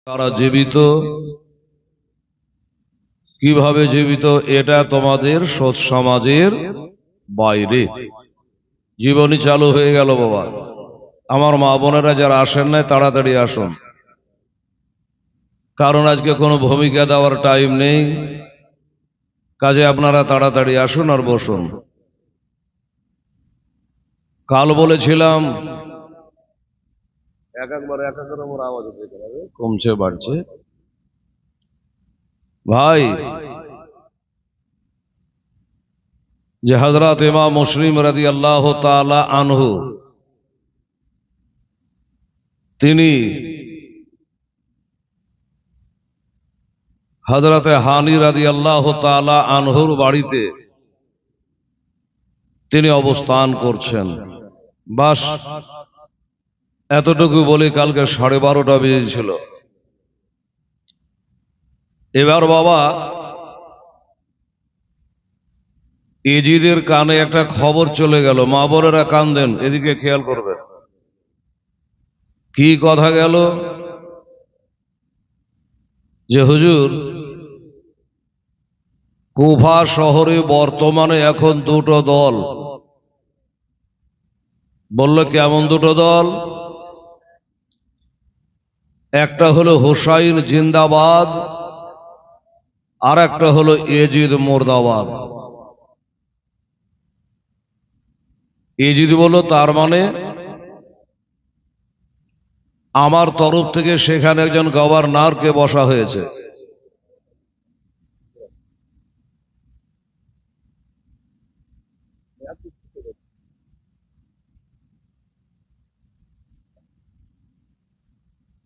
তারা জীবিত, কিভাবে জীবিত এটা তোমাদের সোচ সমাজের বাইরে। জীবনী চালু হয়ে গেল বাবা। আমার মা বোনেরা যারা আসেন নাই তাড়াতাড়ি আসুন, কারণ আজকে কোনো ভূমিকা দেওয়ার টাইম নেই। কাজে আপনারা তাড়াতাড়ি আসুন আর বসুন। কাল বলেছিলাম কমছে বাড়ছে ভাই, যে হযরত ইমাম মুসলিম রাদিয়াল্লাহু তাআলা আনহু তিনি হযরত হানি রাদিয়াল্লাহু তাআলা আনহুর বাড়িতে তিনি অবস্থান করছেন। বাস এতটুকু বলে কালকে 12:30 বেজেছিল। এবার বাবা এজিদের কানে একটা খবর চলে গেল। মা বোনেরা কান্দেন, এদিকে খেয়াল করবেন। কি কথা গেল? যে হুজুর, কুফা শহরে বর্তমানে এখন দুটো দল। বলল কেমন দুটো দল? একটা হলো হুসাইন জিন্দাবাদ, আর একটা হলো এজিদ মুর্দাবাদ। এজিদ বলল তার মানে আমার তরফ থেকে সেখানে একজন গভর্নরকে বসা হয়েছে।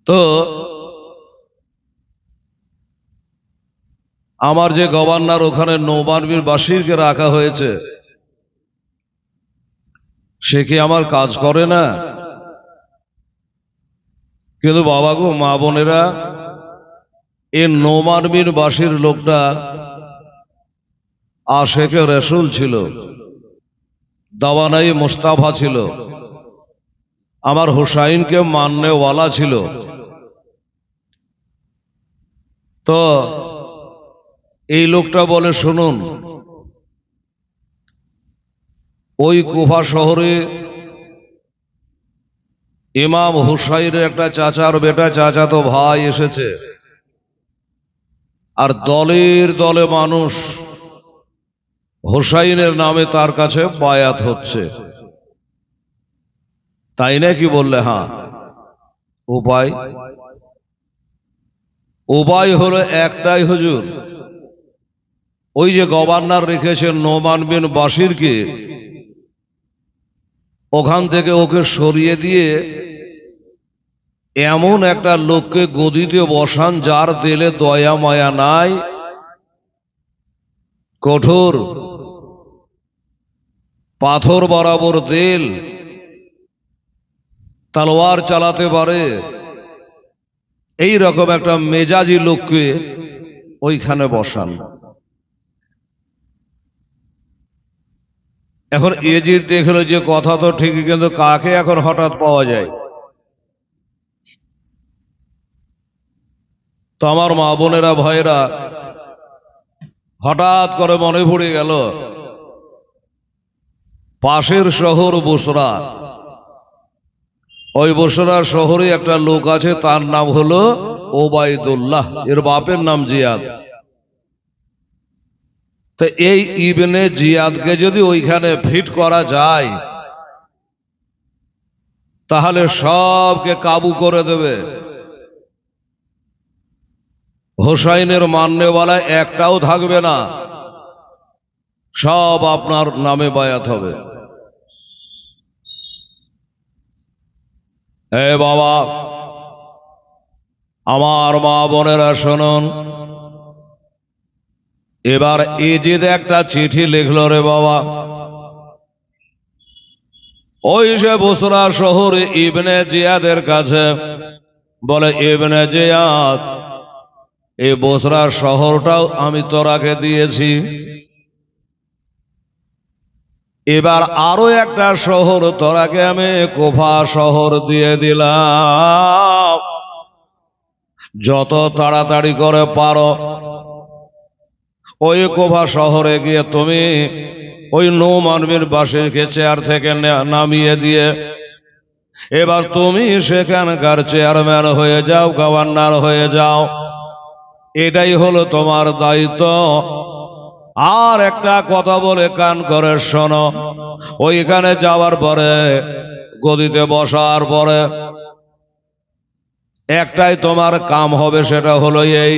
তো আমার যে গভর্নর ওখানে নোমান বিন বাশিরকে রাখা হয়েছে, সে কি আমার কাজ করে না? কিন্তু বাবা গো, মা বোনেরা, এই নোমান বিন বাশির লোকটা আশেকে রসুল ছিল, দাওয়ানাই মুস্তাফা ছিল, আমার হুসাইনকে মাননেওয়ালা ছিল। তো এই লোকটা বলে শুনুন, ওই কুফা শহরে ইমাম হুসাইনের একটা চাচার বেটা, চাচাতো ভাই এসেছে, আর দলের দলে মানুষ হুসাইনের নামে তার কাছে বায়াত হচ্ছে। তাই নাকি? বললে হ্যাঁ। উপায় উপায় হলো একটাই হুজুর, ওই যে গভর্নর রেখেছেন নোমান বিন বাশিরকে, ওখান থেকে ওকে সরিয়ে দিয়ে এমন একটা লোককে গদিতে বসান যার দিলে দয়া মায়া নাই, কঠোর পাথর বরাবর দিল, তলোয়ার চালাতে পারে, এই রকম একটা মেজাজি লোককে ওইখানে বসান। এখন এজিদ দেখলো যে কথা তো ঠিকই, কিন্তু কাকে এখন হঠাৎ পাওয়া যায়? তো আমার মা বোনেরা, ভাইরা, হঠাৎ করে মনে পড়ে গেল পাশের শহর বসরা। ওই বসরার শহরে একটা লোক আছে, তার নাম হলো ওবায়দুল্লাহ, এর বাপের নাম জিয়াদ। তো এই ইবনে জিয়াদকে যদি ওইখানে ফিট করা যায়, তাহলে সবকে কাবু করে দেবে। হুসাইনের মাননেওয়ালা একটাও থাকবে না, সব আপনার নামে বায়াত হবে। এ বাবা, আমার মা বোনেরা শুনুন, এবার এজিদ একটা চিঠি লিখল রে বাবা। ওই সে বসরা শহরে ইবনে জিয়াদের কাছে, বলে ইবনে জিয়াদ, এই বসরা শহরটাও আমি তোরাকে দিয়েছি, এবার আরো একটা শহর তোরাকে আমি কুফা শহর দিয়ে দিলাম। যত তাড়াতাড়ি করে পারো ওই কুফা শহরে গিয়ে তুমি ওই নুমান বিন বাশিরকে চেয়ার থেকে নামিয়ে দিয়ে এবার তুমি সেখানকার চেয়ারম্যান হয়ে যাও, গভর্নর হয়ে যাও। এটাই হলো তোমার দায়িত্ব। আর একটা কথা বলে কান করে শোনো, ওইখানে যাওয়ার পরে গদিতে বসার পরে একটাই তোমার কাম হবে, সেটা হলো এই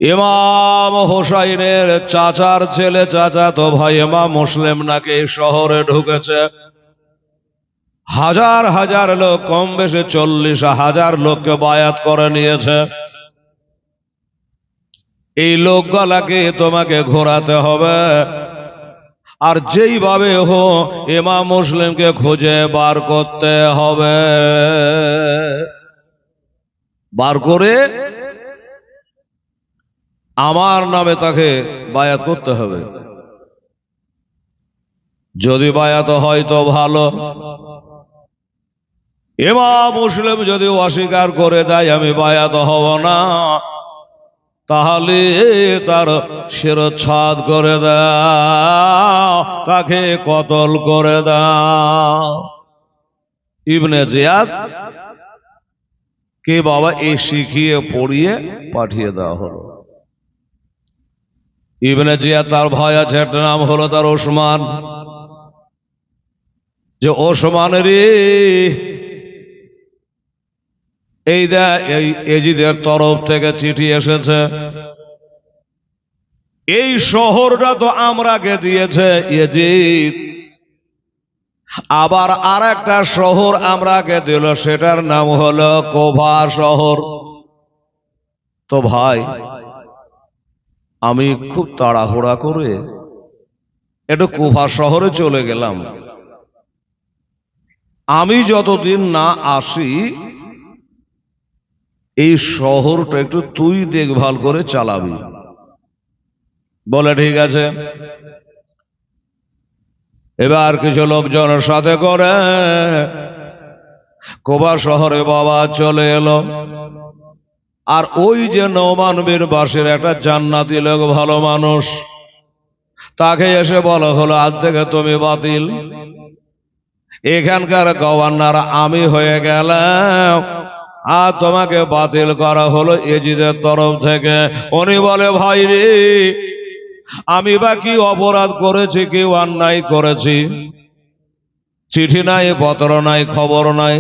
ইমাম হোসাইনের চাচার ছেলে, চাচাতো ভাই ইমাম মুসলিম নাকি এই শহরে ঢুকেছে। হাজার হাজার লোক, কম বেশি 40,000 লোককে বায়াত করে নিয়েছে। এই লোকগুলাকে তোমাকে ঘোরাতে হবে, আর যেইভাবে হোক ইমাম মুসলিমকে খুঁজে বার করতে হবে। বার করে আমার নামে তাকে বায়াত করতে হবে। যদি বায়াত হয় তো ভালো, ইমাম মুসলিম যদি অস্বীকার করে দেয় আমি বায়াত হব না, তাহলে তার শিরচ্ছেদ করে দাও, তাকে কতল করে দাও। ইবনে জিয়াদ কে বাবা এই শিখিয়ে পড়িয়ে পাঠিয়ে দেওয়া হলো। ইবনে জিয়াদ তার ভাই আছে, একটা নাম হলো তার ওসমান। যে ওসমানের এই এজিদের তরফ থেকে চিঠি এসেছে, এই শহরটা তো আমরাকে দিয়েছে এজিদ, আবার আর একটা শহর আমরাকে দিল, সেটার নাম হলো কুফা শহর। তো ভাই আমি খুব তাড়াহুড়া করে একটু কুফা শহরে চলে গেলাম। আমি যতদিন না আসি এই শহরটা একটু তুই দেখভাল করে চালাবি। বলে ঠিক আছে। এবার কিছু লোকজনের সাথে করে কুফা শহরে বাবা চলে এলো। আর ওই যে নুমান বিন বাশির একটা জান্নাতি লোক, ভালো মানুষ, তাকে এসে বলা হলো আজ থেকে তুমি বাতিল, এখানকার গভর্নর আমি হয়ে গেলাম, আর তোমাকে বাতিল করা হলো এজিদের তরফ থেকে। উনি বলে ভাই রে, আমি বা কি অপরাধ করেছি, কি অন্যায় করেছি? চিঠি নাই, পত্র নাই, খবর নাই,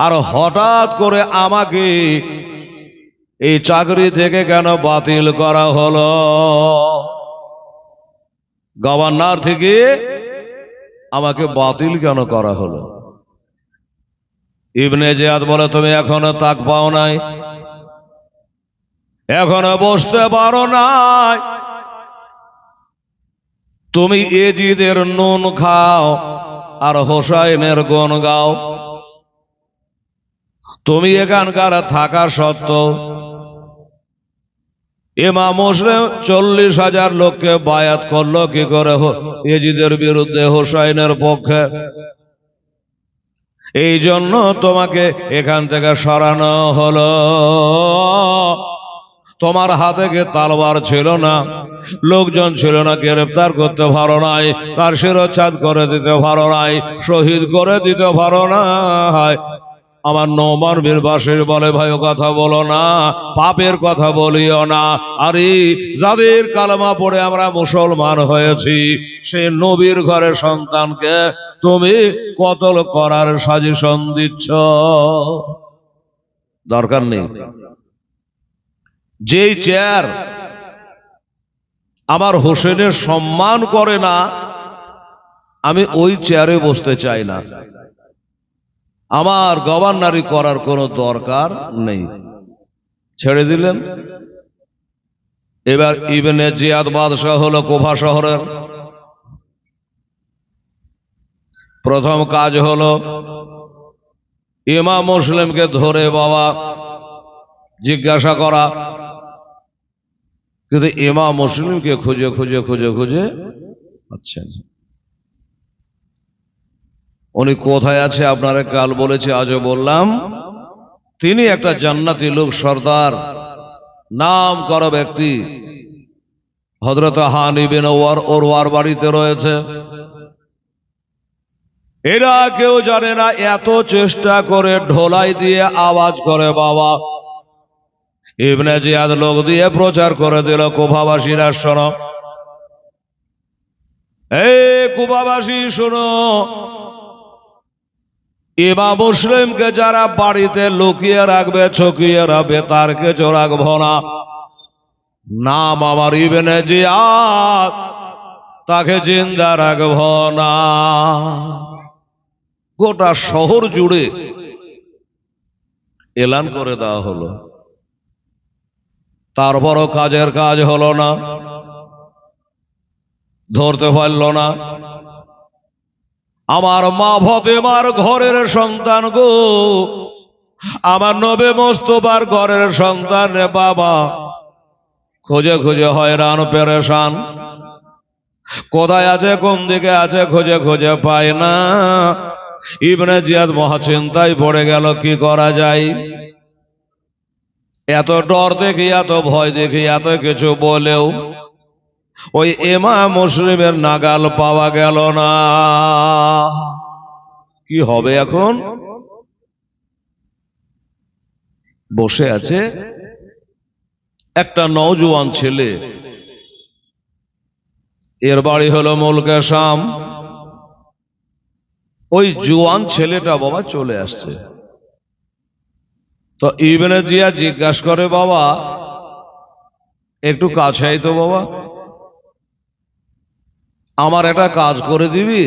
আর হঠাৎ করে আমাকে এই চাকরি থেকে কেন বাতিল করা হলো? গভর্নর থেকে আমাকে বাতিল কেন করা হলো? ইবনে জিয়াদ বলে তুমি এখনো তাক পাও নাই, এখনো বসতে পারো নাই, তুমি এজিদের নুন খাও আর হোসাইনের গুণ গাও। তুমি এখানকার থাকা সত্ত্বেও ইমাম মুসলিম 40,000 লোককে বায়াত করলো কি করে এজিদের বিরুদ্ধে, হোসাইনের পক্ষে। এই জন্য তোমাকে এখান থেকে সরানো হলো। তোমার হাতে কি তলোয়ার ছিল না, লোকজন ছিল না, গ্রেফতার করতে পারো নাই, তার শিরচ্ছেদ করে দিতে পারো নাই, শহীদ করে দিতে পারো নাই। আমার নুমান বিন বাশির বলে ভাই ও কথা বলো না, পাপের কথা বলিও না। আরে যাদের কালেমা পড়ে আমরা মুসলমান হয়েছি, সেই নবীর ঘরের সন্তানকে তুমি কতল করার সাজেশন দিচ্ছ? দরকার নেই। যেই চেয়ার আমার হোসেনের সম্মান করে না, আমি ওই চেয়ারে বসতে চাই না। আমার গভর্নরি করার কোনো দরকার নেই, ছেড়ে দিলেন। এবার ইবনে জিয়াদ বাদশাহ হলো কুফা শহরের। প্রথম কাজ হলো ইমাম মুসলিমকে ধরে বাবা জিজ্ঞাসা করা, কিন্তু ইমাম মুসলিমকে খুঁজে খুঁজে খুঁজে খুঁজে পাচ্ছেন। উনি কোথায় আছে আপনারা কাল বলেছি, আজও বললাম। তিনি একটা জান্নাতি লোক, সর্দার, নাম করা ব্যক্তি। হযরত হানি বিন ওরওয়ার বাড়িতে রয়েছে। এরা কেউ জানে না, এত চেষ্টা করে ঢোলাই দিয়ে আওয়াজ করে বাবা। ইবনে জিয়াদ লোক দিয়ে প্রচার করে দিল, কুফাবাসীরা শোনো, এই কুফাবাসী শোনো, ইমাম মুসলিমকে যারা বাড়িতে লুকিয়ে রাখবে, ছকিয়ে রাখবে, তার কিছু রাখবো না। নাম আমার ইবনে জিয়াদ, তাকে জিন্দা রাখবো না। গোটা শহর জুড়ে এলান করে দেওয়া হলো। তারপরও কাজের কাজ হলো না, ধরতে পারল না। আমার মা ফাতেমার ঘরের সন্তান গো, আমার নবী মুস্তাফার ঘরের সন্তান রে বাবা, খুঁজে খুঁজে হয়রান পেরেশান। কোথায় আছে, কোন দিকে আছে, খুঁজে খুঁজে পায় না। ইবনে জিয়াদ মহা চিন্তায় পড়ে গেল, কি করা যায়। এত ডর দেখি, এত ভয় দেখি, এত কিছু বলেও ওই ইমাম মুসলিমের নাগাল পাওয়া গেল না। কি হবে এখন? বসে আছে একটা নওজোয়ান ছেলে, এর বাড়ি হলো মুলকে শাম। ওই জোয়ান ছেলেটা বাবা চলে আসছে। তো ইবনে জিয়াদ জিজ্ঞাসা করে, বাবা একটু কাছে আই তো বাবা, আমার একটা কাজ করে দিবি।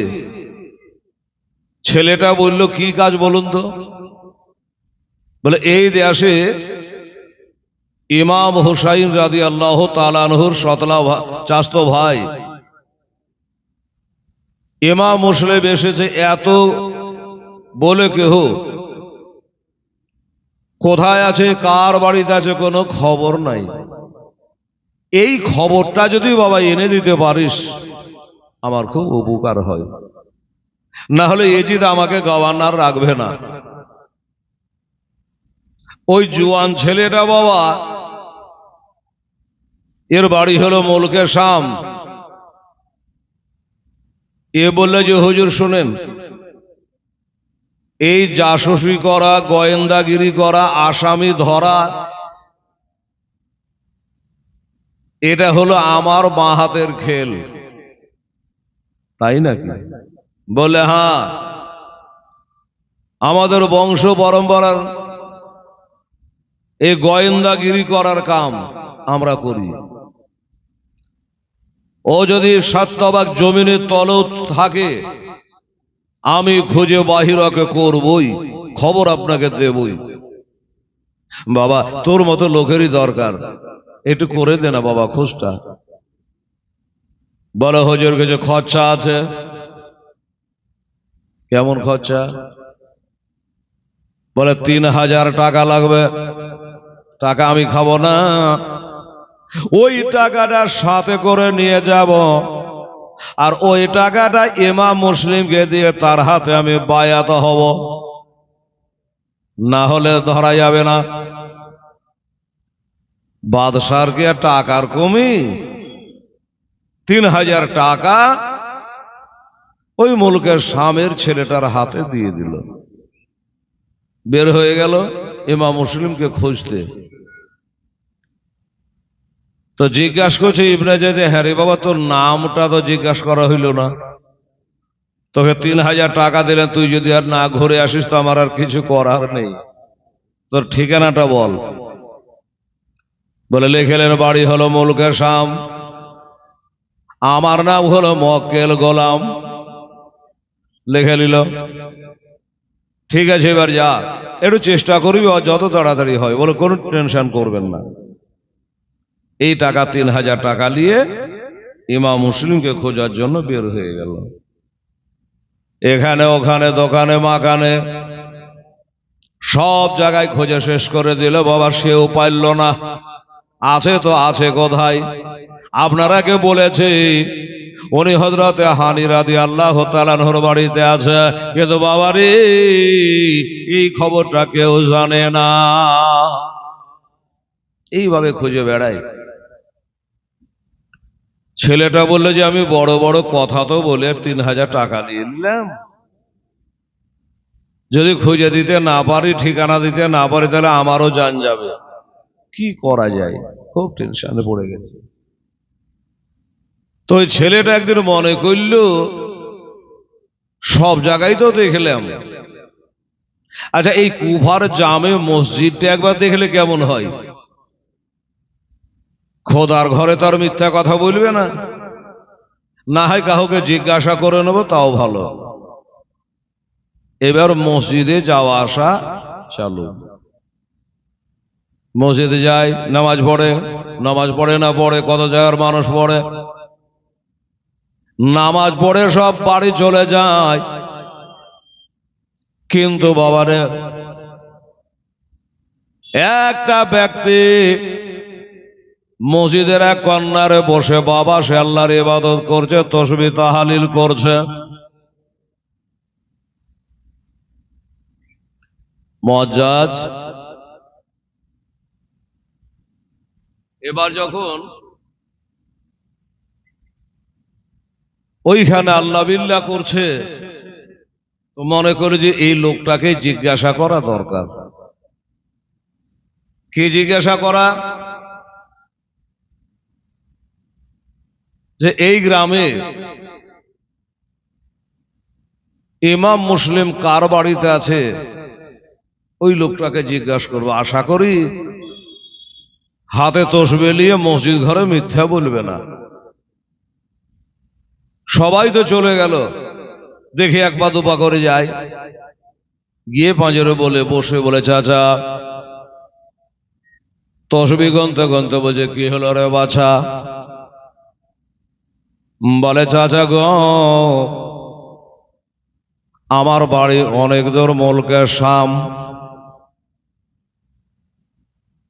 ছেলেটা বলল, কি কাজ বলুন তো? বলে, এই দেশে ইমাম হুসাইন রাদিয়াল্লাহু তাআলা আনহুর সতলা চাচতো ভাই ইমাম মুসলিম এসেছে, এত বলে কেহ কোথায় আছে, কার বাড়িতে আছে, কোনো খবর নাই। এই খবরটা যদি বাবা এনে দিতে পারিস, আমার খুব উপকার হয়। না হলে এজিদ আমাকে গভর্নর রাখবে না। ওই জোয়ান ছেলেটা বাবা, এর বাড়ি হলো মুলকে শাম। এ বললে যে, হুজুর শুনেন, এই জাসুসি করা, গোয়েন্দাগিরি করা, আসামি ধরা, এটা হলো আমার বাঁ হাতের খেল, তাই নাকি? বলে, হ্যাঁ, আমাদের বংশ পরম্পরার এই গোয়েন্দাগিরি করার কাম আমরা করি। ও যদি সত্যবাক জমিনের তলেও থাকে, আমি খুঁজে বাহিরকে করবই, খবর আপনাকে দেবই। বাবা তোর মতো লোকেরই দরকার, একটু করে দে না বাবা খোঁজটা। বলে, হুজুর কিছু খরচা আছে। কেমন খরচা? বলে, 3000 টাকা লাগবে। টাকা আমি খাবো না, ওই টাকাটা সাথে করে নিয়ে যাব, আর ওই টাকাটা ইমাম মুসলিমকে দিয়ে তার হাতে আমি বায়াত হব, না হলে ধরা যাবে না। বাদশার কি টাকার কমি? 3000 টাকা ওই মুলকের শামের ছেলেটার হাতে দিয়ে দিল। বের হয়ে গেল ইমাম মুসলিমকে খুঁজতে। তো জিজ্ঞাসা করছে ইবনে জিয়াদ, হ্যাঁ রে বাবা, তোর নামটা তো জিজ্ঞাসা করা হইল না। তোকে 3000 টাকা দিলেন, তুই যদি আর না ঘুরে আসিস তো আমার আর কিছু করার নেই, তোর ঠিকানাটা বল। বলে, লিখলেন, বাড়ি হলো মুলকে শাম, আমার নাম হলো মক্কেল গোলাম। লিখে নিল। ঠিক আছে, এবার যা, একটু চেষ্টা করবি যত তাড়াতাড়ি হয়। বলে, কোনো টেনশন করবেন না। এই টাকা 3000 টাকা নিয়ে ইমাম মুসলিমকে খোঁজার জন্য বের হয়ে গেল। এখানে ওখানে, দোকানে মাকানে, সব জায়গায় খোঁজে শেষ করে দিল বাবা, সেও পাইল না। আছে তো আছে কোথায়? আপনারা কে বলেছে উনি হযরতে হানি রাদিয়াল্লাহু তাআলা আনহুর বাড়িতে আছে, কিন্তু বাবারে এই খবরটা কেউ জানে না। এইভাবে খুঁজে বেড়াই। ছেলেটা বললো যে আমি বড় বড় কথা তো বলে 3000 টাকা নিয়ে নিলাম, যদি খুঁজে দিতে না পারি, ঠিকানা দিতে না পারি, তাহলে আমারও জান যাবে। কি করা যায়? খুব টেনশনে পড়ে গেছে। তো ওই ছেলেটা একদিন মনে করল, সব জায়গায় তো দেখলাম, আচ্ছা এই কুফার জামে মসজিদটা একবার দেখলে কেমন হয়? খোদার ঘরে তো আর মিথ্যা কথা বলবে না, না হয় কাউকে জিজ্ঞাসা করে নেবো, তাও ভালো। এবার মসজিদে যাওয়া আসা চালু। মসজিদে যায়, নামাজ পড়ে, নামাজ পড়ে না পড়ে, কত জায়গার মানুষ পড়ে, নামাজ পড়ে সব বাড়ি চলে যায়। কিন্তু বাবারে একটা ব্যক্তি মসজিদের এক কর্নারে বসে বাবা সে আল্লাহর ইবাদত করছে, তাসবিহ তাহলিল করছে। মুআজ্জাজ এবার যখন ওইখানে আল্লাহ বিল্লাহ করছে, তো মনে করে যে এই লোকটাকে জিজ্ঞাসা করা দরকার। কি জিজ্ঞাসা করা? যে এই গ্রামে ইমাম মুসলিম কার বাড়িতে আছে, ওই লোকটাকে জিজ্ঞাসা করবো। আশা করি হাতে তসবিহ নিয়ে মসজিদ ঘরে মিথ্যা বলবে না। সবাই তো চলে গেল, দেখে এক পা দুপা করে যায়, গিয়ে পাঁজরে বলে বসে বলে, চাচা তসবিহ গনতে গনতে বলছে, কি হলো রে বাছা? বলে, চাচা গো, আমার বাড়ি অনেক দূর মুলকে শাম,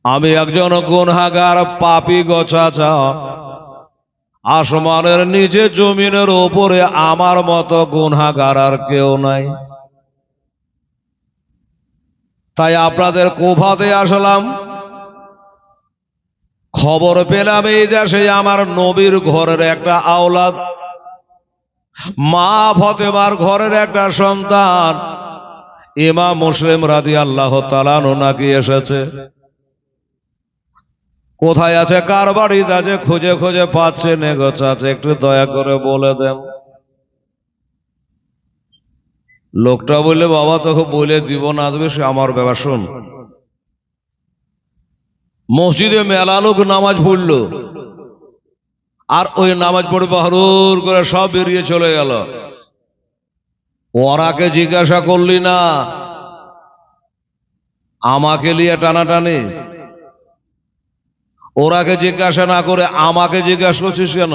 আমি একজন গুনহাগার পাপী গো চাচা, আসমানের নিচে জমিনের উপরে আমার মতো গুনহাগার আর কেউ নাই, তাই আপনাদের কুফাতে আসলাম। খবর পেলাম এই দেশে আমার নবীর ঘরের একটা আওলাদ, মা ফাতেমার ঘরের একটা সন্তান ইমাম মুসলিম রাদিয়াল্লাহু তাআলা আনহু নাকি এসেছে। কোথায় আছে, কার বাড়িতে আছে, খুঁজে খুঁজে পাচ্ছে না গো চাচা, একটু দয়া করে বলে দেন। লোকটা বললে, বাবা তোকে বলে দিব না দেবে সে আমার ব্যাপার, শোন। মসজিদে মেলা লোক নামাজ পড়লো, আর ওই নামাজ পড়ে বাহরুর করে সব বেরিয়ে চলে গেল। ওরাকে জিজ্ঞাসা করলি না, আমাকে নিয়ে টানাটানি। ওরাকে জিজ্ঞাসা না করে আমাকে জিজ্ঞাসা করছিস কেন?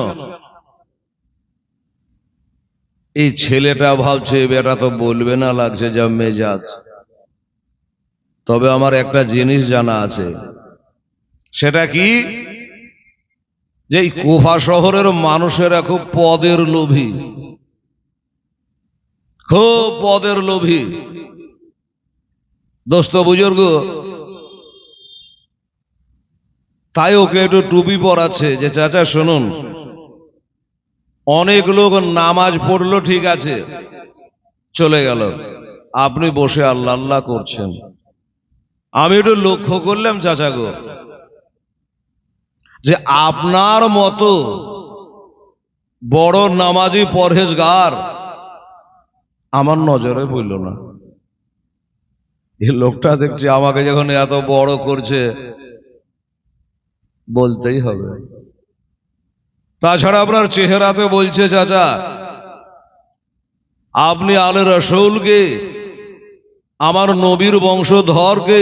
এই ছেলেটা ভাবছে বেটা তো বলবে না, লাগছে যা মেজাজ। তবে আমার একটা জিনিস জানা আছে, সেটা কি, যে এই কুফা শহরের মানুষেরা খুব পদের লোভী, খুব পদের লোভী। দোস্ত বুজুর্গ, তাই ওকে একটু টুপি পরাচ্ছে যে চাচা শুনুন, অনেক লোক নামাজ পড়লো ঠিক আছে চলে গেল, আপনি বসে আল্লাহ আল্লাহ করছেন। আমি একটু লক্ষ্য করলাম চাচা গো, যে আপনার মতো বড় নামাজি পরহেজগার আমার নজরে পড়ল না। এই লোকটা দেখছি আমাকে যখন এত বড় করছে, বলতেই হবে। তাছাড়া আপনার চেহারাতে বলছে চাচা আপনি আলে রসুলকে, আমার নবীর বংশধরকে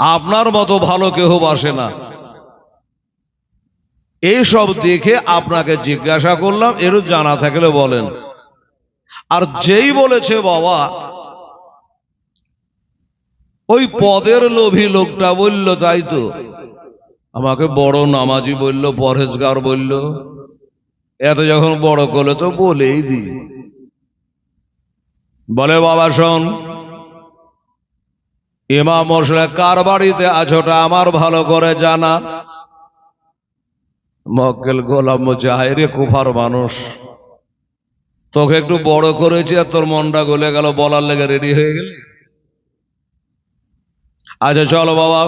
আপনার মতো ভালো কেউ বাসে না। এইসব দেখে আপনাকে জিজ্ঞাসা করলাম, এরও জানা থাকলে বলেন। আর যেই বলেছে বাবা ওই পদের লোভী লোকটা বলল, তাই তো আমাকে বড় নামাজি বলল, পরহেজগার বলল, এত যখন বড় করলে তো বলেই দি। বলে বাবা শোন, ইমাম মশলা কার বাড়িতে আছোটা আমার ভালো করে জানা। মক্কেল গোলাম বলছে, হায় রে কুফার মানুষ, তোকে একটু বড় করেছি আর তোর মনটা গলে গেল, বলার লেগে রেডি হয়ে গেল। আচ্ছা চলো বাবা,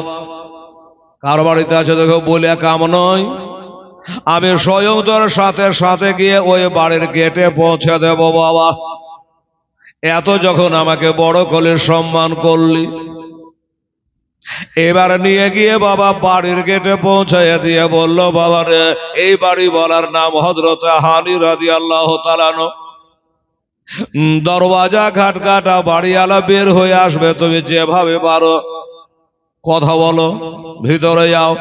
কার বাড়িতে আছে দেখো, বলে কাম নয়, আমি স্বয়ং তোর সাথে সাথে গিয়ে ওই বাড়ির গেটে পৌঁছে দেব বাবা। এত যখন আমাকে বড় করে সম্মান করলি, এবার নিয়ে গিয়ে বাবা বাড়ির গেটে পৌঁছাইয়া দিয়ে বলল, বাবা রে, এই বাড়ি বলার নাম হযরত হানি রাদিয়াল্লাহু তাআলা আনহু। দরওয়াজা খাটকাটা, বাড়িওয়ালা বের হয়ে আসবে, তুমি যেভাবে পারো কথা বলো, ভিতরে যাও,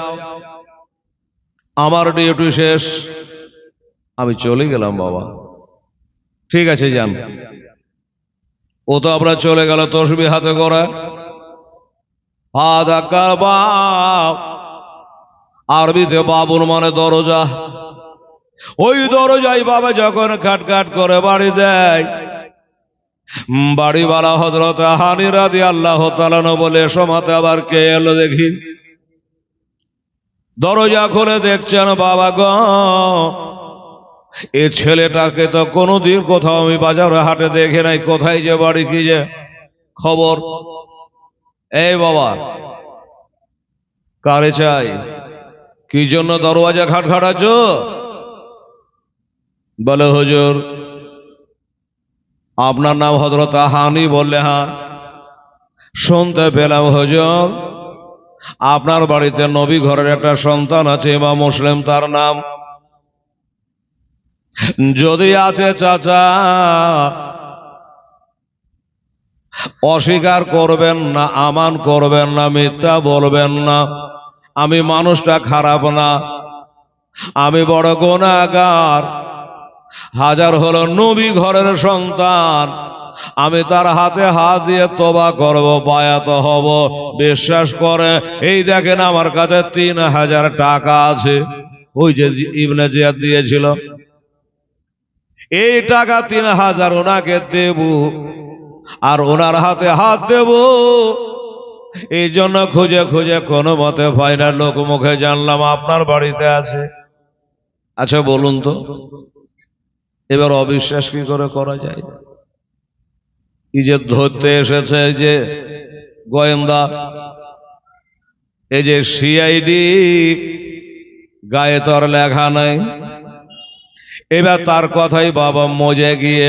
আমার ডিউটি শেষ, আমি চলে গেলাম বাবা। ঠিক আছে যান। ও তো আমরা চলে গেল তসবিহ হাতে করে। আরবিতে বাবুর মানে দরজা। ওই দরজায় বাবা যখন খাটখাট করে বাড়ি দেয়, বাড়িওয়ালা হযরত হানি রাদিয়াল্লাহু তাআলা আনহু বলে, সমাতে আবার কে এলো দেখি। দরজা খুলে দেখছেন বাবা গো, এই ছেলেটাকে তো কোনোদিন কোথাও আমি বাজারে হাটে দেখে নাই, কোথায় যে বাড়ি, কি যে খবর। এই বাবা, কারে চাই, কি জন্য দরওয়াজা খাটখাটাচ্ছ? বলে হুজুর আপনার নাম হযরত হানি। বললে হ্যাঁ। শুনতে পেলাম হুজুর আপনার বাড়িতে নবী ঘরের একটা সন্তান আছে, ইমাম মুসলিম তার নাম। যদি আছে চাচা, অস্বীকার করবেন না, আমান করবেন না, মিথ্যা বলবেন না। আমি মানুষটা খারাপ না, আমি বড় গুনাহগার, হাজার হলো নবী ঘরের সন্তান, আমি তার হাতে হাত দিয়ে তওবা করব, বায়াত হব। বিশ্বাস করে, এই দেখেন আমার কাছে 3000 টাকা আছে, ওই যে ইবনে জিয়াদ দিয়েছিল, এই টাকা 3000 ওনাকে দেব, আর ওনার হাতে হাত দেব। এই জন্য খুঁজে খুঁজে কোনো মতে পাই না, লোক মুখে জানলাম আপনার বাড়িতে আছে। আচ্ছা বলুন তো, এবার অবিশ্বাস কি করে করা যায়? এই যে ধরতে এসেছে, এই যে গোয়েন্দা, এই যে সিআইডি, গায়ে তো আর লেখা নাই। এবার তার কথাই বাবা মজে গিয়ে,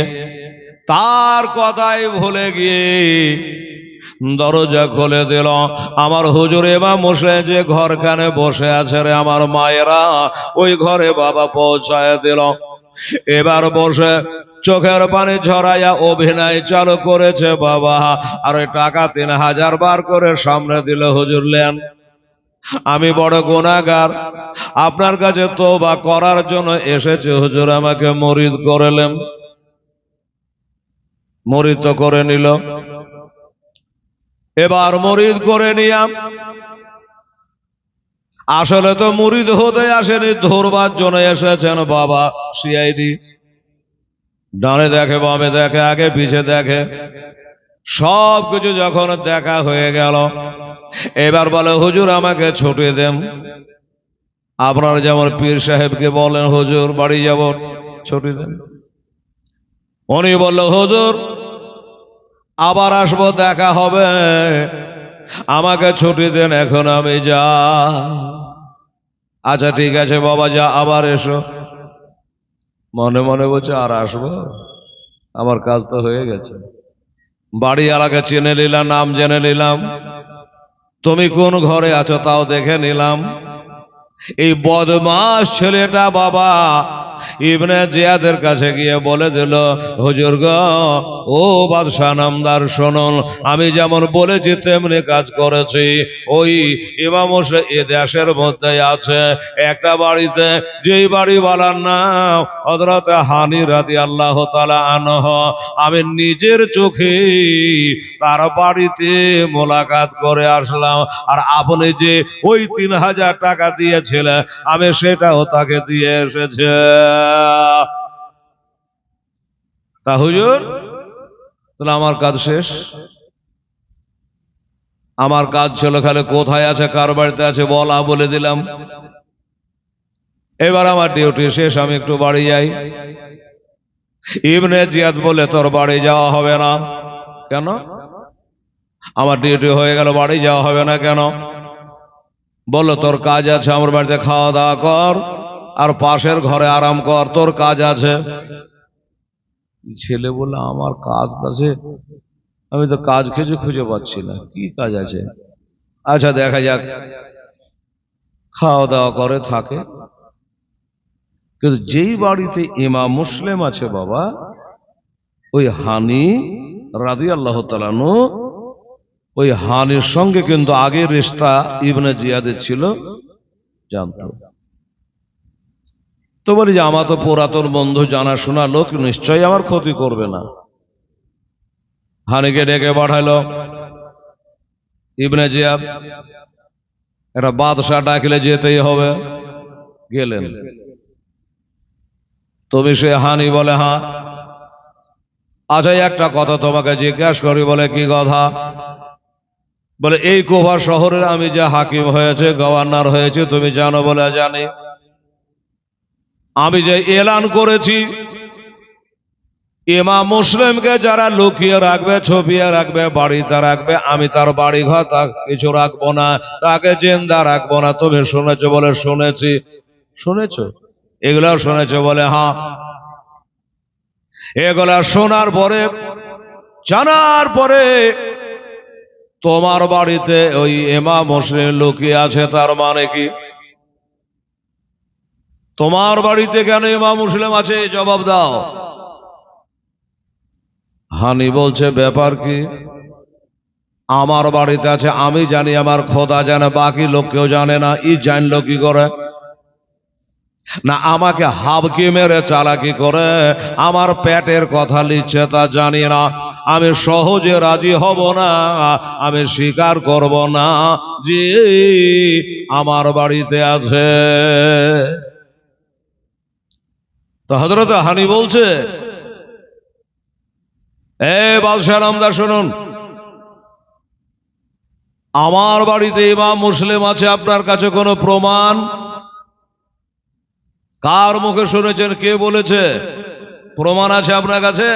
তার কথাই ভুলে গিয়ে দরজা খুলে দিল। আমার হুজুর ইমাম মুসলিম যে ঘরখানে বসে আছে রে আমার মায়েরা, ওই ঘরে বাবা পৌঁছায় দিল। এবার বসে চোখের পানি ঝরাইয়া অভিনয় চালু করেছে বাবা, আর ওই টাকা 3000 বার করে সামনে দিল। হুজুর লেন, আমি বড় গুনাহগার, আপনার কাছে তওবা করার জন্য এসেছে হুজুর, আমাকে মুরিদ করলেন। মুরিদ তো করে নিল। এবার মুরিদ করে নিয়াম, আসলে তো মুরিদ হতে আসেনি, ধরবার জন্য এসেছেন বাবা সিআইডি। ডানে দেখে, বামে দেখে, আগে পিছে দেখে, সব কিছু যখন দেখা হয়ে গেল, এবার বলে হুজুর আমাকে ছুটি দেন। আপনার যেমন পীর সাহেবকে বলেন হুজুর বাড়ি যাব, ছুটি দেন। উনি বলল হুজুর আবার আসবো, দেখা হবে, আমাকে ছুটি দেন, এখন আমি যা। আচ্ছা ঠিক আছে বাবা, যা, আবার এসো। মনে মনে বলছে আর আসবো, আমার কাজ তো হয়ে গেছে। বাড়ি এলাকা চিনে নিলাম, নাম জেনে নিলাম, তুমি কোন ঘরে আছো তাও দেখে নিলাম। এই বদমাস ছেলেটা বাবা ইবনে জিয়াদের কাছে গিয়ে বলে দিল, হুজুর গো, ও বাদশাহ নামদার শুনুন, আমি যেমন বলেছি তেমনি কাজ করেছি। ওই ইমাম হোসেন এ দেশের মধ্যে আছে একটা বাড়িতে, যেই বাড়িওয়ালার নাম হযরত হানি রাদিয়াল্লাহু তাআলা আনহু। আমি নিজের চোখে তার বাড়িতে মোলাকাত করে আসলাম। আর আপনি যে ওই 3000 টাকা দিয়েছিলেন, আমি সেটাও তাকে দিয়ে এসেছি। তা হুজুর, তাহলে আমার কাজ শেষ। আমার কাজ ছিল খালি কোথায় আছে, কার বাড়িতে আছে বলা, বলে দিলাম। এবার আমার ডিউটি শেষ, আমি একটু বাড়ি যাই। ইবনে জিয়াদ বলে, তোর বাড়ি যাওয়া হবে না। কেন? আমার ডিউটি হয়ে গেল, বাড়ি যাওয়া হবে না কেন? বললো, তোর কাজ আছে আমার বাড়িতে, খাওয়া দাওয়া কর আর পাশের ঘরে আরাম কর, তোর কাজ আছে। ছেলে বলে, আমার কাজ আছে? আমি তো কাজ খুঁজে পাচ্ছি না, কি কাজ আছে? আচ্ছা দেখা যাক। খাওয়া দাওয়া করে থাকে। কিন্তু যেই বাড়িতে ইমাম মুসলিম আছে বাবা, ওই হানি রাদিয়াল্লাহু তাআলা আনহু, ওই হানির সঙ্গে কিন্তু আগের রিশতা ইবনে জিয়াদের ছিল, জানতো। তো বলি যে আমার তো পুরাতন বন্ধু, জানাশোনা লোক, নিশ্চয়ই আমার ক্ষতি করবে না। হানিকে ডেকে পাঠালো। ইবনে জিয়াদ, একটা বাদশাহ ডাকলে যেতেই হবে। গেলেন। তুমি সে? হানি বলে, হ্যাঁ। আচ্ছা একটা কথা তোমাকে জিজ্ঞাসা করি। বলে, কি কথা? বলে, এই কুফা শহরের আমি যে হাকিম হয়েছে, গভর্নর হয়েছে, তুমি জানো? বলে, জানি। আমি যে এলান করেছি, ইমাম মুসলিমকে যারা লুকিয়ে রাখবে, ছপিয়ে রাখবে, বাড়িতে রাখবে, আমি তার বাড়ি ঘর তা কিছু রাখবো না, তাকে জিন্দা রাখবো না। তুমি শুনেছো? বলে, শুনেছি। শুনেছো? এগুলো শুনেছো? বলে, হ্যাঁ। এগুলা শোনার পরে, জানার পরে, তোমার বাড়িতে ওই ইমাম মুসলিম লুকিয়ে আছে, তার মানে কি? তোমার বাড়িতে কেন ইমাম মুসলিম আছে, জবাব দাও। হানি বলছে, ব্যাপার কি? আমার বাড়িতে আছে, আমি জানি, আমার খোদা জানে, বাকি লোক কেউ জানে না। ই জানলো কি করে? না আমাকে হাবকি মেরে চালাকি করে আমার পেটের কথা লিখছে, তা জানি না। আমি সহজে রাজি হব না, আমি স্বীকার করব না যে আমার বাড়িতে আছে। তো হযরত হানি বলছে, এ বাদশাহ নামদার শুনুন, আমার বাড়িতে ইমাম মুসলিম আছে, আপনার কাছে কোনো প্রমাণ? কার মুখে শুনেছেন? কে বলেছে? প্রমাণ আছে আপনার কাছে?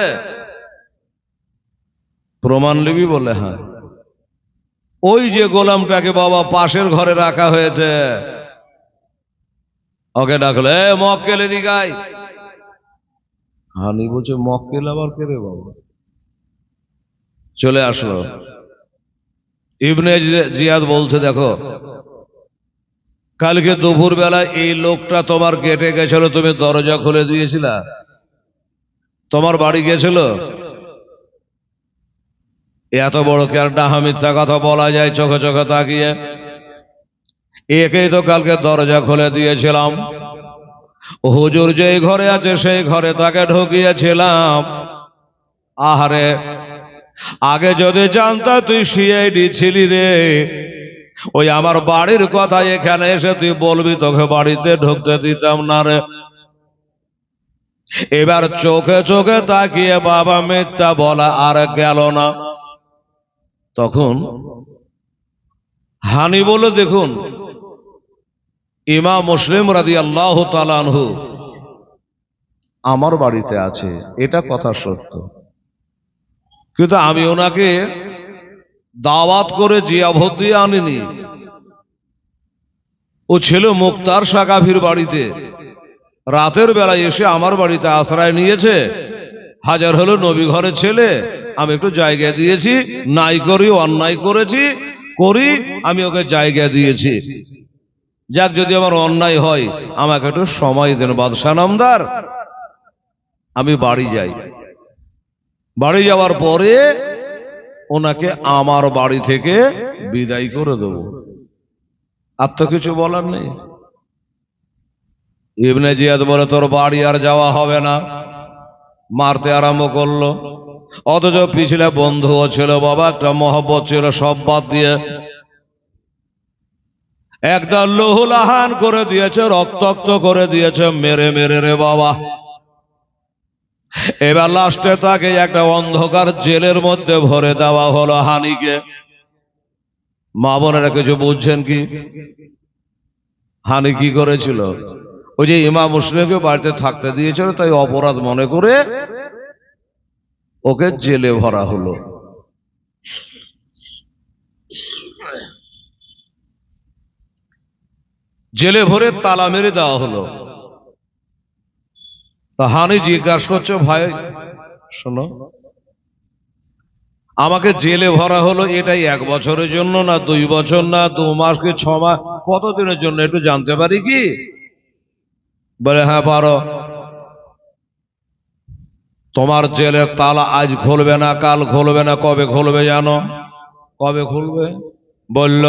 প্রমাণ লিবি? বলে, হ্যাঁ। ওই যে গোলামটাকে বাবা পাশের ঘরে রাখা হয়েছে, ওকে ডাকলো, এ মক্কেল এদিকে আয়। হানি বলছে, মক্কেল আবার কে রে বাবা? চলে আসলো। ইবনে জিয়াদ বলছে, দেখো, কালকে দুপুর বেলা এই লোকটা তোমার গেটে গেছিল, তুমি দরজা খুলে দিয়েছিলা? তোমার বাড়ি গেছিল? এত বড় কি আর ডাহা মিথ্যা কথা বলা যায় চোখে চোখে তাকিয়ে? একেই তো কালকে দরজা খুলে দিয়েছিলাম। হুজুর যেই ঘরে আছে সেই ঘরে তাকে ঢুকিয়েছিলাম। আহারে, আগে যদি জানতা তুই সিআইডি ছিলি রে, ওই আমার বাড়ির কথা এখানে এসে তুই বলবি, তোকে বাড়িতে ঢুকতে দিতাম না রে। এবার চোখে চোখে তাকিয়ে বাবা মিথ্যা বলা আর গেল না। তখন হানি বলে, দেখুন, ইমাম মুসলিম রাদিয়াল্লাহু তাআলা আনহু আমার বাড়িতে আছে, এটা কথা সত্য, কিন্তু আমি ওনাকে দাওয়াত করে জিয়াভত দিয়ে আনিনি। ও ছিল মুক্তার সাকাফির বাড়িতে, রাতের বেলায় এসে আমার বাড়িতে আশ্রয় নিয়েছে। হাজার হলো নবী ঘরের ছেলে, আমি একটু জায়গা দিয়েছি, নাই করি, অন্যায় করেছি করি, আমি ওকে জায়গা দিয়েছি। যাক, যদি আমার অন্যায় হয় আমাকে একটু সময় দেন বাদশাহ নামদার, আমি বাড়ি যাই, বাড়ি যাওয়ার পরে ওনাকে আমার বাড়ি থেকে বিদায় করে দেব, আর তো কিছু বলার নেই। ইবনে জিয়াদ বলে তোর বাড়ি আর যাওয়া হবে না, মারতে আরম্ভ করলো। অথচ পিছলে বন্ধুও ছিল বাবা, একটা মহব্বত ছিল, সব বাদ দিয়ে একদম লহুলাহান করে দিয়েছে, রক্তাক্ত করে দিয়েছে, মেরে মেরে রে বাবা। এবার লাস্টে তাকে একটা অন্ধকার জেলের মধ্যে ভরে দেওয়া হলো হানিকে। মা বোনেরা কিছু বুঝছেন কি? হানি কি করেছিল? ওই যে ইমাম মুসলিমকে বাড়িতে থাকতে দিয়েছিল, তাই অপরাধ মনে করে ওকে জেলে ভরা হলো। জেলে ভরে তালা মেরে দেওয়া হলো। তা হানি জিজ্ঞাসা করছে, ভাই শোনো, আমাকে জেলে ভরা হলো, এটাই 1 বছরের জন্য না 2 বছর না 2 মাস কি 6 মাস, কতদিনের জন্য একটু জানতে পারি কি? বলে হ্যাঁ পারো। তোমার জেলের তালা আজ খুলবে না, কাল খুলবে না, কবে খুলবে জানো? কবে খুলবে? বলল,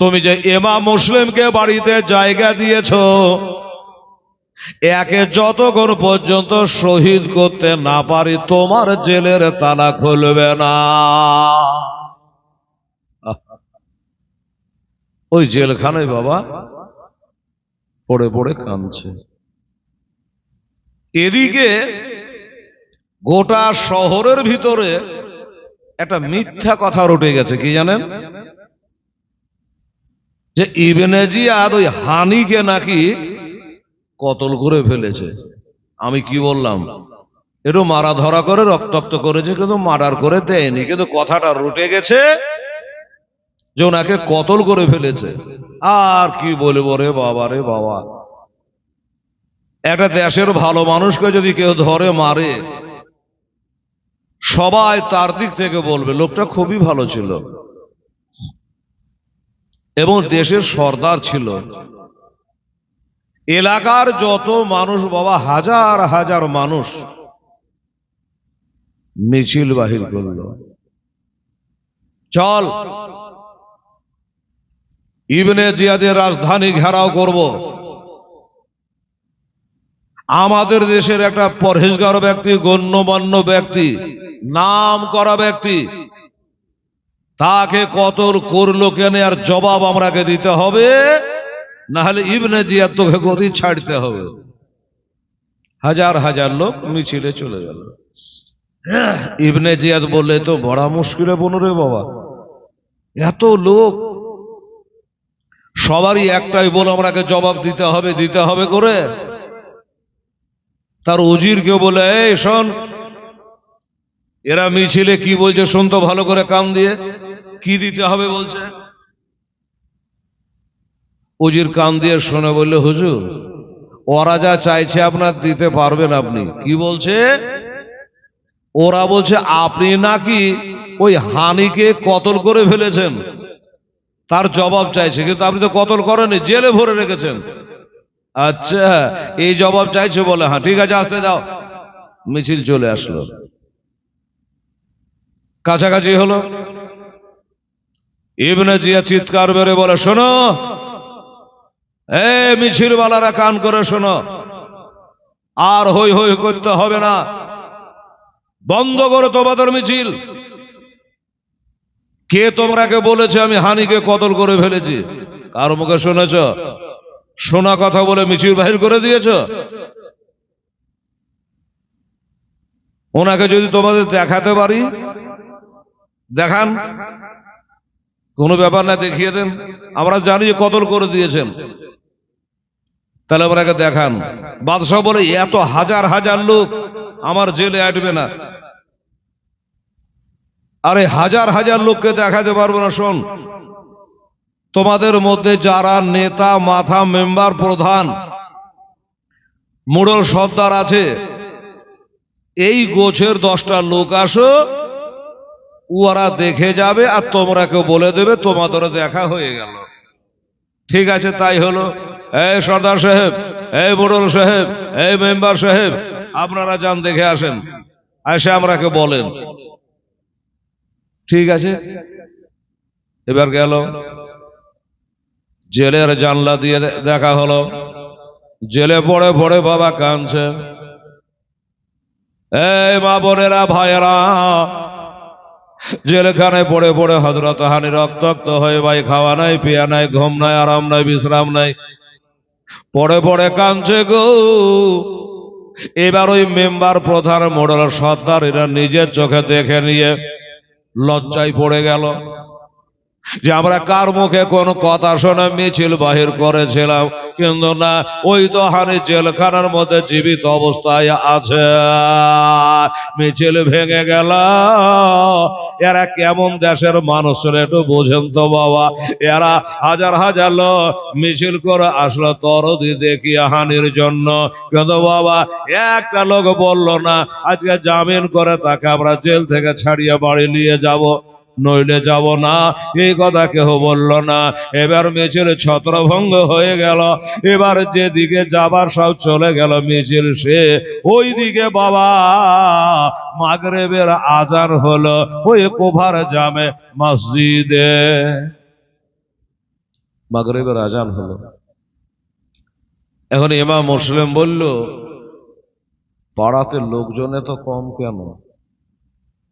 তুমি যে ইমাম মুসলিমকে বাড়িতে জায়গা দিয়েছো, একে যতক্ষণ পর্যন্ত শহীদ করতে না পারি তোমার জেলের তালা খুলবে না। ওই জেলখানায় বাবা পড়ে পড়ে কাঁদছে। এদিকে গোটা শহরের ভিতরে একটা মিথ্যা কথা রটে গেছে, কি জানেন? যে ইবনে জিয়াদ ওই হানিকে নাকি কতল করে ফেলেছে। আমি কি বললাম? একটু মারা ধরা করে রক্তাক্ত করেছে, কিন্তু মার্ডার করে দেয়নি, কিন্তু কথাটা রটে গেছে যে ওনাকে কতল করে ফেলেছে। আর কি বলবো রে বাবা, রে বাবা, একটা দেশের ভালো মানুষকে যদি কেউ ধরে মারে, সবাই তার দিক থেকে বলবে লোকটা খুবই ভালো ছিল এবং দেশের সর্দার ছিল। এলাকার যত মানুষ বাবা, হাজার হাজার মানুষ মিছিল বাহির করল, চল ইবনে জিয়াদের রাজধানী ঘেরাও করব। আমাদের দেশের একটা পরহেজগার ব্যক্তি, গণ্যমান্য ব্যক্তি, নাম করা ব্যক্তি, তাকে কতল করলো কেন, আর জবাব আমরাকে দিতে হবে, না হলে ইবনে জিয়াদ তোকে গদি ছাড়তে হবে। হাজার হাজার লোক মিছিলে চলে গেল। ইবনে জিয়াদ বললে তো বড় মুশকিলে পড়ল রে বাবা, এত লোক, সবারই একটাই বল আমরাকে জবাব দিতে হবে, দিতে হবে করে। তার উজিরকে বলে, এই শোন, এরা মিছিলে কি বলছে শোন তো ভালো করে, কান দিয়ে, কি দিতে হবে বলছে। উজির কান দিয়ে শুনে বললে, হুজুর ওরা যা চাইছে আপনার দিতে পারবেন আপনি। কি বলছে? ওরা বলছে আপনি নাকি ওই হানিকে কতল করে ফেলেছেন, তার জবাব চাইছে, কিন্তু আপনি তো কতল করেননি, জেলে ভরে রেখেছেন। আচ্ছা, এই জবাব চাইছে বলে, হ্যাঁ ঠিক আছে আসতে দাও। মিছিল চলে আসলো, কাছাকাছি হলো। ইবনে জিয়া চিৎকার মেরে বলে, শোনো এ মিছিলওয়ালারা, কান করে শোনো, আর হই হই করতে হবে না, বন্ধ করো তোমাদের মিছিল। কে তোমরাকে বলেছে আমি হানিকে কতল করে ফেলেছি? কার মুখে শুনেছ? শোনা কথা বলে মিছিল বাহির করে দিয়েছ? ওনাকে যদি তোমাদের দেখাতে পারি, দেখান, কোনো ব্যাপার না, দেখিয়ে দেন, আমরা জানি যে কতল করে দিয়েছেন, তাহলে ওনাকে দেখান। বাদশাহ বলে, এত হাজার হাজার লোক আমার জেলে আটবে না। আরে হাজার হাজার লোককে দেখাতে পারবো না। শোন, তোমাদের মধ্যে যারা নেতা, মাথা, মেম্বার, প্রধান, মোড়ল, সর্দার আছে, এই গোছের 10টা লোক আসো, ওরা দেখে যাবে আর তোমরা কেউ বলে দেবে তোমাদের দেখা হয়ে গেল। ঠিক আছে, তাই হলো। এই সর্দার সাহেব, এই মোড়ল সাহেব, এই মেম্বার সাহেব, আপনারা যান দেখে আসেন, এসে আমরাকে বলেন। ঠিক আছে, এবার গেল, জেলের জানলা দিয়ে দেখা হলো, জেলে পড়ে পড়ে বাবা কাঁদছে। এই মা বোনেরা ভাইয়েরা, জেলখানে পড়ে পড়ে হযরত হানি রক্তাক্ত হয়ে ভাই, খাওয়া নাই, পিয়া নাই, ঘুম নাই, আরাম নাই, বিশ্রাম নাই, পড়ে পড়ে কাঁদছে গো। এবার ওই মেম্বার, প্রধান, মোড়ল, সর্দার এরা নিজের চোখে দেখে নিয়ে লজ্জায় পড়ে গেল যে আমরা কার মুখে কোন কথা শুনে মিছিল বাহির করেছিলাম, কিন্তু না, ওই তো হানি জেলখানার মধ্যে জীবিত অবস্থায় আছে। মিছিল ভেঙে গেল। এরা কেমন দেশের মানুষ একটু বোঝেন তো বাবা। এরা হাজার হাজার লোক মিছিল করে আসলো তরদি দেখিয়ে হানির জন্য, কিন্তু বাবা একটা লোক বলল না আজকে জামিন করে তাকে আমরা জেল থেকে ছাড়িয়ে বাড়ি নিয়ে যাব, নইলে যাব না, এই কথা কেউ বলল না। এবার মিছিল ছত্রভঙ্গ হয়ে গেল। এবার যেদিকে যাবার সব চলে গেল মিছিল, সে ওই দিকে বাবা মাগরিবের আজান হলো ওই কোভার জামে মসজিদে, মাগরিবের আজান হলো। এখন ইমাম মুসলিম বলল, পাড়াতে লোকজন এত কম কেন?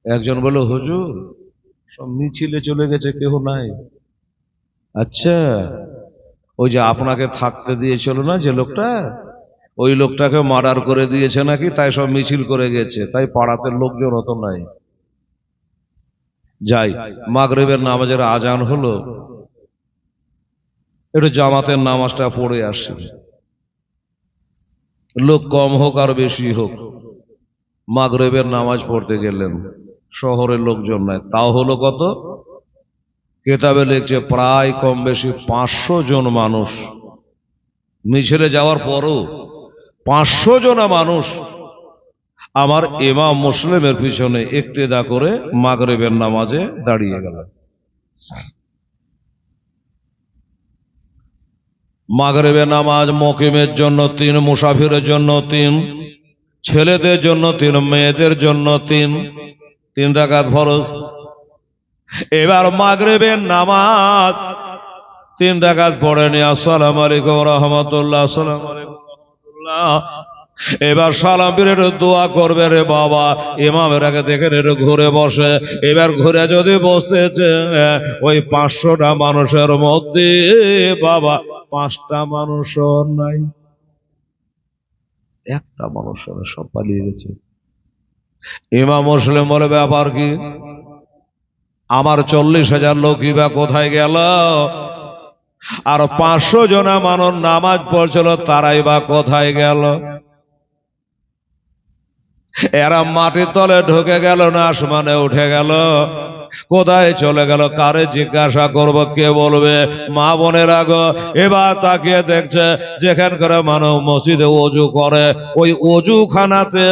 একজন বলল, হুজুর সব মিছিলে চলে গেছে, কেউ নাই। আচ্ছা, ওই যে আপনাকে থাকতে দিয়েছিল না যে লোকটা, ওই লোকটাকে মার্ডার করে দিয়েছে নাকি, তাই সব মিছিল করে গেছে, তাই পাড়াতে লোকজন অত নাই। যাই, মাগরিবের নামাজের আজান হলো, একটু জামাতের নামাজটা পড়ে আসছে। লোক কম হোক আর বেশি হোক, মাগরিবের নামাজ পড়তে গেলেন, শহরের লোকজন নাই। তাও হলো কত? কেতাবে লিখছে প্রায় কম বেশি 500 জন মানুষ। মিছিলে যাওয়ার পরও 500 জন মানুষ আমার ইমাম মুসলিমের পিছনে ইক্তেদা করে মাগরিবের নামাজে দাঁড়িয়ে গেল। মাগরিবের নামাজ মুকিমের জন্য 3, মুসাফিরের জন্য 3, ছেলেদের জন্য 3, মেয়েদের জন্য 3 রাকাত ফরজ। এবার মাগরিবের নামাজ 3 রাকাত পড়ে নি, আসসালামু আলাইকুম রাহমাতুল্লাহ, আসসালামু আলাইকুম রাহমাতুল্লাহ। এবার সালাম ফিরে দোয়া করবে রে বাবা, ইমামের আগে দেখেন একটু ঘুরে বসে। এবার ঘুরে যদি বসতেছে, ওই 500টা মানুষের মধ্যে বাবা 5টা মানুষও নাই, একটা মানুষ, সব পালিয়ে গেছে। ইমাম মুসলিম বলে, ব্যাপার কি? আমার 40,000 লোকই বা কোথায় গেল? আর 500 জনা মানুষ নামাজ পড়ছিল, তারাই বা কোথায় গেল? এরা মাটির তলে ঢুকে গেল না আসমানে উঠে গেল? কোথায় চলে গেল? কারে জিজ্ঞাসা করব, কে বলবে? মা বোনের আগো এবার তাকিয়ে দেখছে, যেখানকার মানব মসজিদে ওযু করে, ওই ওযুখানাতে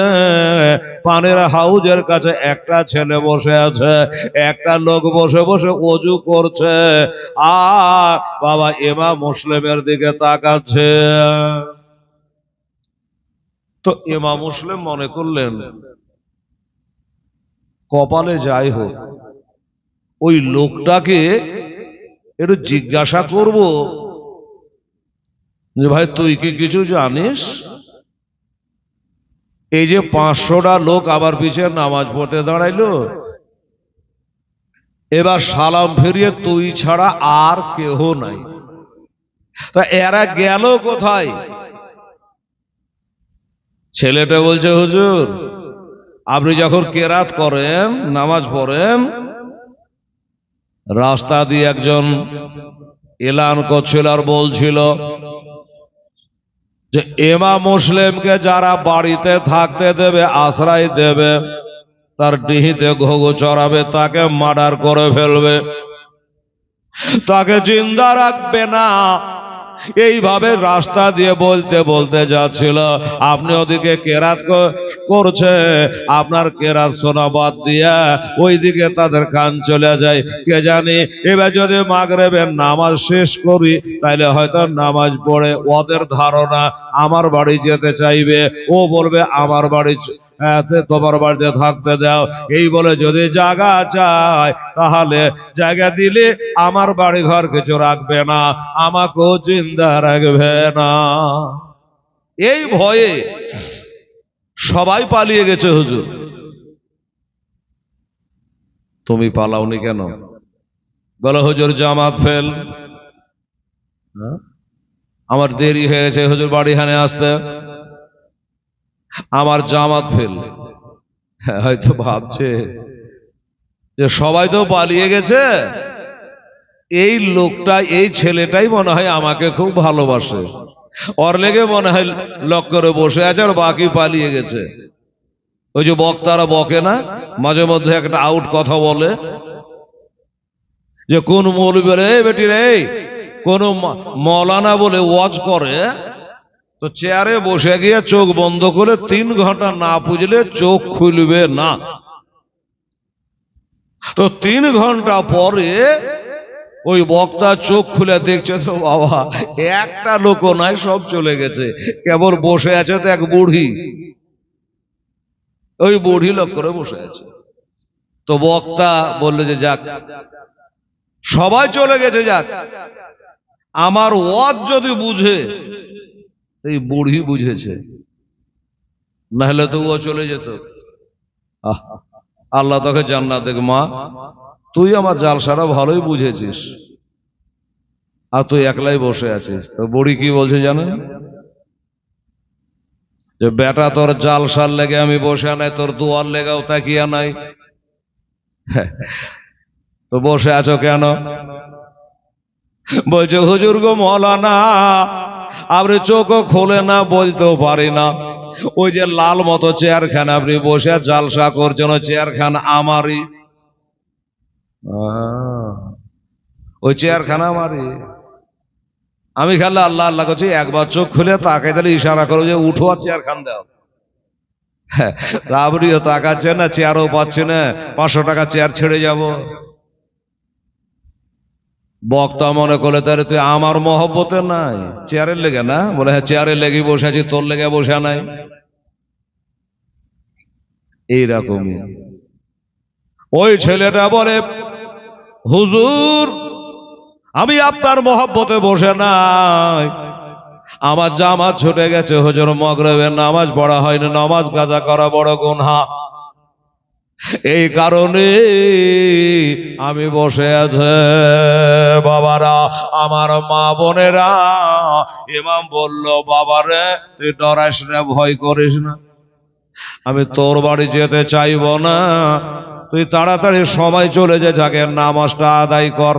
পানির হাউজের কাছে একটা ছেলে বসে আছে, একটা লোক বসে বসে ওযু করছে, আর বাবা ইমাম মুসলিমের দিকে তাকাচ্ছে। তো ইমাম মুসলিম মনে করলেন, কপালে যাই হোক, ওই লোকটাকে একটু জিজ্ঞাসা করব যে ভাই তুই কি কিছু জানিস? এই যে 500টা লোক আবার পিছিয়ে নামাজ পড়তে দাঁড়াইলো, এবার সালাম ফিরিয়ে তুই ছাড়া আর কেহ নাই, তা এরা গেল কোথায়? ছেলেটা বলছে, হুজুর আপনি যখন কেরাত করেন, নামাজ পড়েন, রাস্তা দিয়ে একজন এলান করছিল আর বলছিল যে ইমাম মুসলিমকে যারা বাড়িতে থাকতে দেবে, আশ্রয় দেবে, তার ডিহিতে ঘুঘু চড়াবে, তাকে মার্ডার করে ফেলবে, তাকে জিন্দা রাখবে না, এইভাবে রাস্তা দিয়ে বলতে বলতে যাচ্ছিল, আপনি ওদিকে কেরাত করছে, আপনার কেরাত শোনা বাদ দিয়া ওইদিকে তাদের কান চলে যায়। কে জানি এবার যদি মাগরিবের নামাজ শেষ করি তাইলে হয়তো নামাজ পড়ে ওদের ধারণা আমার বাড়ি যেতে চাইবে, ও বলবে আমার বাড়ি তোমার বাড়িতে থাকতে দাও। এই বলে যদি জায়গা চায় তাহলে জায়গা দিলে আমার বাড়ি ঘর কিছু রাখবে না, আমাকেও জিন্দা রাখবে না। এই ভয়ে সবাই পালিয়ে গেছে। হুজুর তুমি পালাওনি কেন? বলো হুজুর জামাত ফেল, আমার দেরি হয়েছে হুজুর বাড়ি হানে আসতে, আমার জামাত ফেল। হয়তো ভাবছে যে সবাই তো পালিয়ে গেছে, এই লোকটা এই ছেলেটাই মনে হয় আমাকে খুব ভালোবাসে, ওর লেগে মনে হয় লক করে বসে আছে, আর বাকি পালিয়ে গেছে। ওই যে বক্তারা বকে না মাঝে মধ্যে একটা আউট কথা বলে যে কোন মৌলবী রে বেটি রে, কোন মৌলানা বলে ওয়াজ করে তো চেয়ারে বসে গিয়ে চোখ বন্ধ করে 3 ঘন্টা না পুজলে চোখ খুলবে না। তো 3 ঘন্টা পরে ওই বক্তা চোখ খুলে দেখছে তো বাবা একটা লোক নাই, সব চলে গেছে, কেবল বসে আছে তো এক বুড়ি, ওই বুড়ি লোক করে বসে আছে। তো বক্তা বললে যে যাক সবাই চলে গেছে, যাক আমার ওয়াজ যদি বুঝে, এই বুড়ি বুঝেছে, না হলে তো ও চলে যেত। আল্লাহ তোকে জান্নাত দেখ মা, তুই আমার জালসাটা ভালোই বুঝেছিস, আর তুই একলাই বসে আছিস। তো বুড়ি কি বলছে জানেন? যে বেটা তোর জালসার লেগে আমি বসে নাই, তোর দুয়ার লেগাও তাকিয়া নাই, তো বসে আছো কেন? বলছে হুজুর গো মৌলানা, আপনি চোখও খোলে না, বলতেও পারি না, ওই যে লাল মতো চেয়ারখানা আপনি বসে জালসা করছেন, ওই চেয়ারখানা আমারই, ওই চেয়ারখানা আমারই। আমি খালি আল্লাহ আল্লাহ করছি, একবার চোখ খুলে তাকাই তাহলে ইশারা করো যে উঠো আর চেয়ার খান দাও। আপনিও তাকাচ্ছেন না, চেয়ারও পাচ্ছে না, 500 টাকা চেয়ার ছেড়ে যাব। বক্তা মনে করলে তাহলে তুই আমার মহব্বতে নাই, চেয়ারের লেগে না? বলে হ্যাঁ চেয়ারের লেগে বসে আছি, তোর লেগে বসে নাই। এইরকমই ওই ছেলেটা বলে হুজুর আমি আপনার মহব্বতে বসে নাই, আমার জামাত ছুটে গেছে হুজুর, মাগরিবের নামাজ পড়া হয়নি, নামাজ কাজা করা বড় গুনাহ, এই কারণে আমি বসে আছে। বাবারা আমার মা বোনেরা, ইমাম বলল বাবারে তুই ডরাস না, ভয় করিস না, আমি তোর বাড়ি যেতে চাইব না, তুই তাড়াতাড়ি সময় চলে যে যাকে নামাজটা আদায় কর।